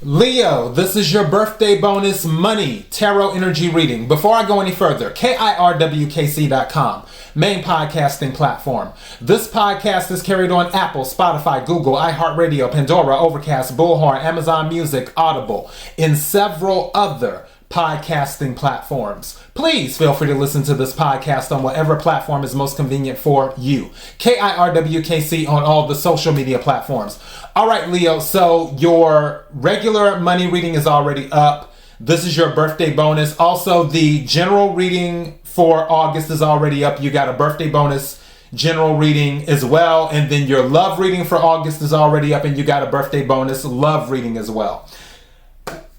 Leo, this is your birthday bonus money tarot energy reading. Before I go any further, KIRWKC.com, main podcasting platform. This podcast is carried on Apple, Spotify, Google, iHeartRadio, Pandora, Overcast, Bullhorn, Amazon Music, Audible, and several other podcasting platforms. Please feel free to listen to this podcast on whatever platform is most convenient for you. KIRWKC on all the social media platforms. All right, Leo, so your regular money reading is already up. This is your birthday bonus. Also, the general reading for August is already up. You got a birthday bonus general reading as well. And then your love reading for August is already up, and you got a birthday bonus love reading as well.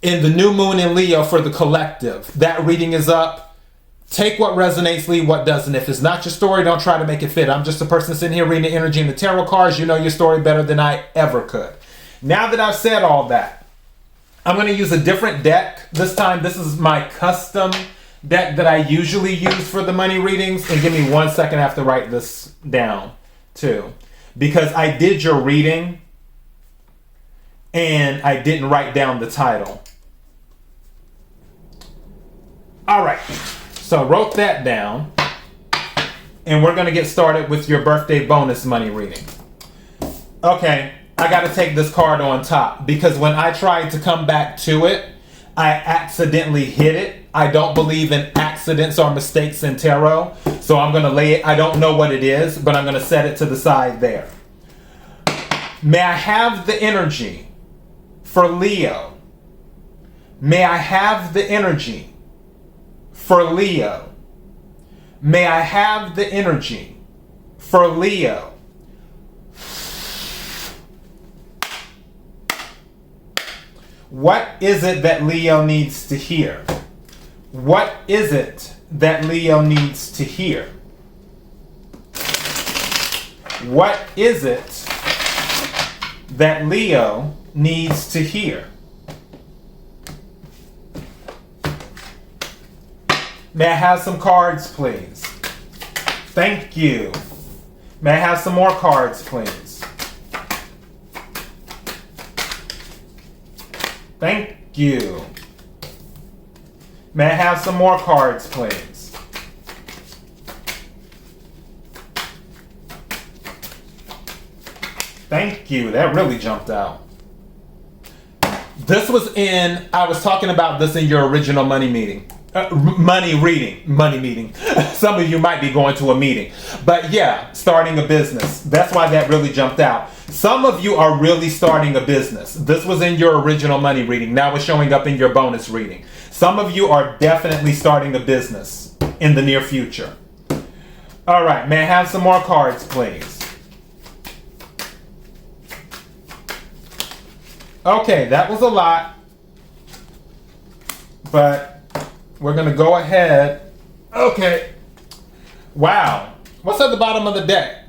In the new moon in Leo for the collective, that reading is up. Take what resonates, leave what doesn't. If it's not your story, don't try to make it fit. I'm just a person sitting here reading the energy and the tarot cards. You know your story better than I ever could. Now that I've said all that, I'm going to use a different deck. This time, this is my custom deck that I usually use for the money readings. And give me 1 second, I have to write this down too. Because I did your reading and I didn't write down the title. All right, so wrote that down, and we're going to get started with your birthday bonus money reading. Okay, I got to take this card on top because when I tried to come back to it, I accidentally hit it. I don't believe in accidents or mistakes in tarot, so I'm going to lay it. I don't know what it is, but I'm going to set it to the side there. May I have the energy for Leo? May I have the energy for Leo? May I have the energy for Leo? What is it that Leo needs to hear? What is it that Leo needs to hear? What is it that Leo needs to hear? May I have some cards, please? Thank you. May I have some more cards, please? Thank you. May I have some more cards, please? Thank you. That really jumped out. This was I was talking about this in your original money meeting. Money meeting. Some of you might be going to a meeting. But yeah, starting a business. That's why that really jumped out. Some of you are really starting a business. This was in your original money reading. Now it's showing up in your bonus reading. Some of you are definitely starting a business in the near future. All right, may I have some more cards, please? Okay, that was a lot. But we're going to go ahead. Okay. Wow. What's at the bottom of the deck?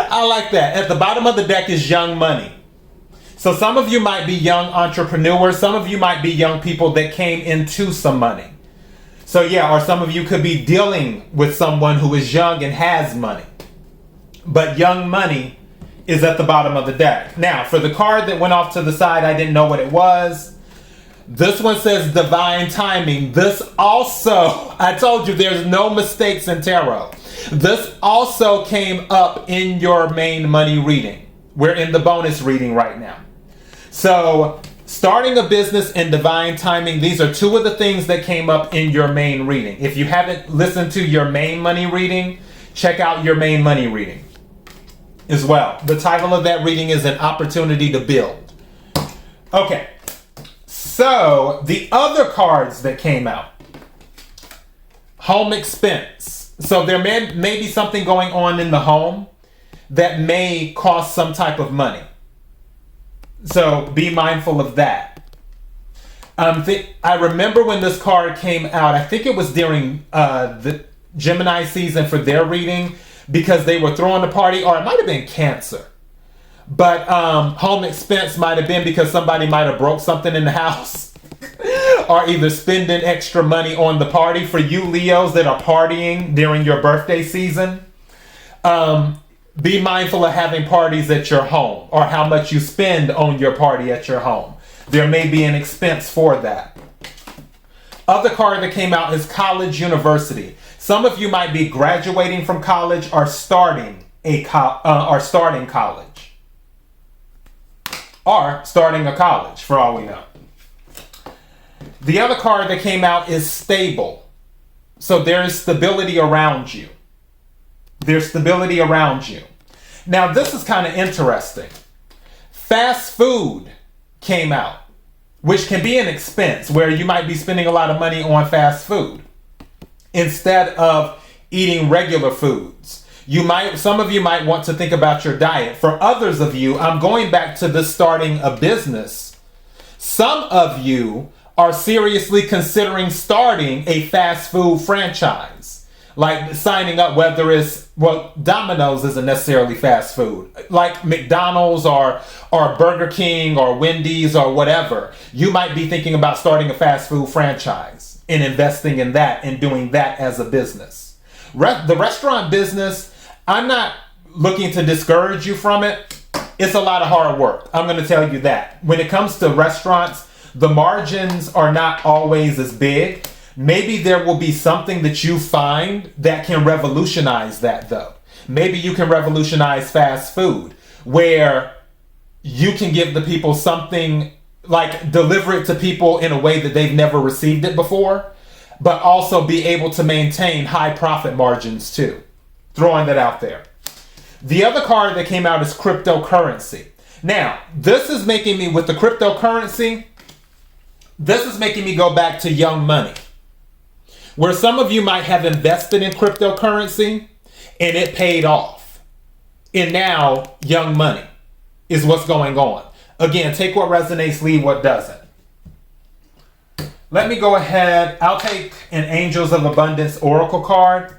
I like that. At the bottom of the deck is young money. So some of you might be young entrepreneurs. Some of you might be young people that came into some money. So yeah, or some of you could be dealing with someone who is young and has money. But young money is at the bottom of the deck. Now, for the card that went off to the side, I didn't know what it was. This one says divine timing. This also, I told you there's no mistakes in tarot. This also came up in your main money reading. We're in the bonus reading right now. So starting a business and divine timing, these are two of the things that came up in your main reading. If you haven't listened to your main money reading, check out your main money reading as well. The title of that reading is An Opportunity to Build. Okay. So, the other cards that came out. Home expense. So, there may be something going on in the home that may cost some type of money. So, be mindful of that. I remember when this card came out, I think it was during the Gemini season for their reading, because they were throwing a party, or it might have been Cancer. But home expense might have been because somebody might have broke something in the house or either spending extra money on the party. For you Leos that are partying during your birthday season, Be mindful of having parties at your home or how much you spend on your party at your home. There may be an expense for that. Other card that came out is college, university. Some of you might be graduating from college or starting college. Or starting a college, for all we know. The other card that came out is stable. So there is stability around you. There's stability around you. Now, this is kind of interesting. Fast food came out, which can be an expense where you might be spending a lot of money on fast food instead of eating regular foods. Some of you might want to think about your diet. For others of you, I'm going back to this starting a business. Some of you are seriously considering starting a fast food franchise, like signing up, whether it's, well, Domino's isn't necessarily fast food, like McDonald's or Burger King or Wendy's or whatever. You might be thinking about starting a fast food franchise and investing in that and doing that as a business. The restaurant business, I'm not looking to discourage you from it. It's a lot of hard work. I'm going to tell you that. When it comes to restaurants, the margins are not always as big. Maybe there will be something that you find that can revolutionize that, though. Maybe you can revolutionize fast food, where you can give the people something, like deliver it to people in a way that they've never received it before, but also be able to maintain high profit margins too. Throwing that out there. The other card that came out is cryptocurrency. Now, this is making me, with the cryptocurrency, this is making me go back to young money, where some of you might have invested in cryptocurrency and it paid off. And now young money is what's going on. Again, take what resonates, leave what doesn't. Let me go ahead. I'll take an Angels of Abundance Oracle card.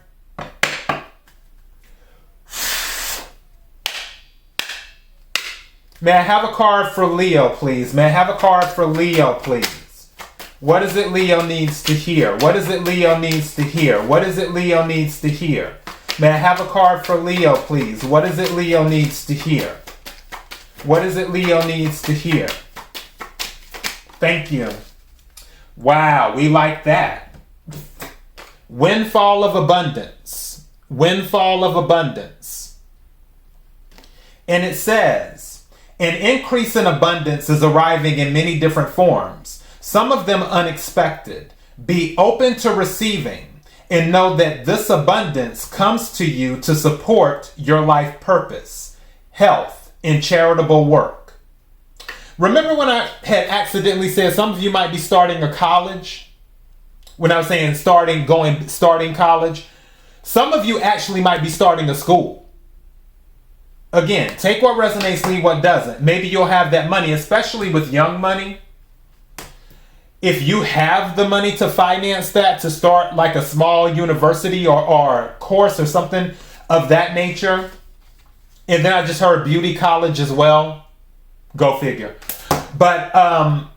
May I have a card for Leo, please? May I have a card for Leo, please? What is it Leo needs to hear? What is it Leo needs to hear? What is it Leo needs to hear? May I have a card for Leo, please? What is it Leo needs to hear? What is it Leo needs to hear? Thank you. Wow, we like that. Windfall of abundance. Windfall of abundance. And it says, an increase in abundance is arriving in many different forms, some of them unexpected. Be open to receiving and know that this abundance comes to you to support your life purpose, health, and charitable work. Remember when I had accidentally said some of you might be starting a college? When I was saying starting college, some of you actually might be starting a school. Again, take what resonates, leave what doesn't. Maybe you'll have that money, especially with young money. If you have the money to finance that, to start like a small university or course or something of that nature. And then I just heard beauty college as well. Go figure. But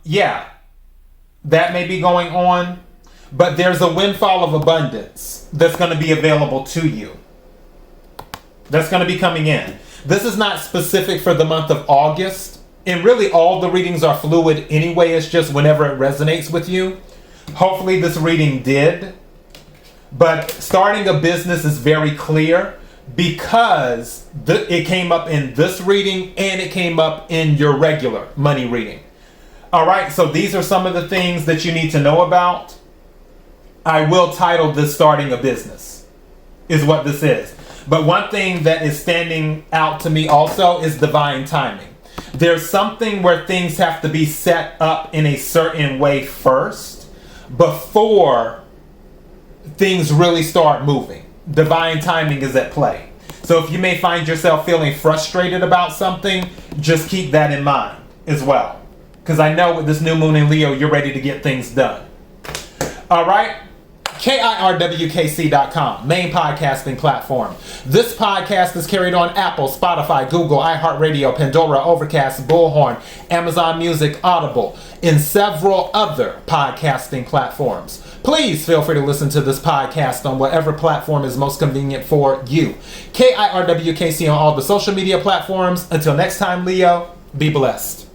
yeah, that may be going on. But there's a windfall of abundance that's going to be available to you. That's going to be coming in. This is not specific for the month of August. And really all the readings are fluid anyway. It's just whenever it resonates with you. Hopefully this reading did. But starting a business is very clear because it came up in this reading and it came up in your regular money reading. All right, so these are some of the things that you need to know about. I will title this Starting a Business, is what this is. But one thing that is standing out to me also is divine timing. There's something where things have to be set up in a certain way first before things really start moving. Divine timing is at play. So if you may find yourself feeling frustrated about something, just keep that in mind as well. Because I know with this new moon in Leo, you're ready to get things done. All right. KIRWKC.com, main podcasting platform. This podcast is carried on Apple, Spotify, Google, iHeartRadio, Pandora, Overcast, Bullhorn, Amazon Music, Audible, and several other podcasting platforms. Please feel free to listen to this podcast on whatever platform is most convenient for you. KIRWKC on all the social media platforms. Until next time, Leo, be blessed.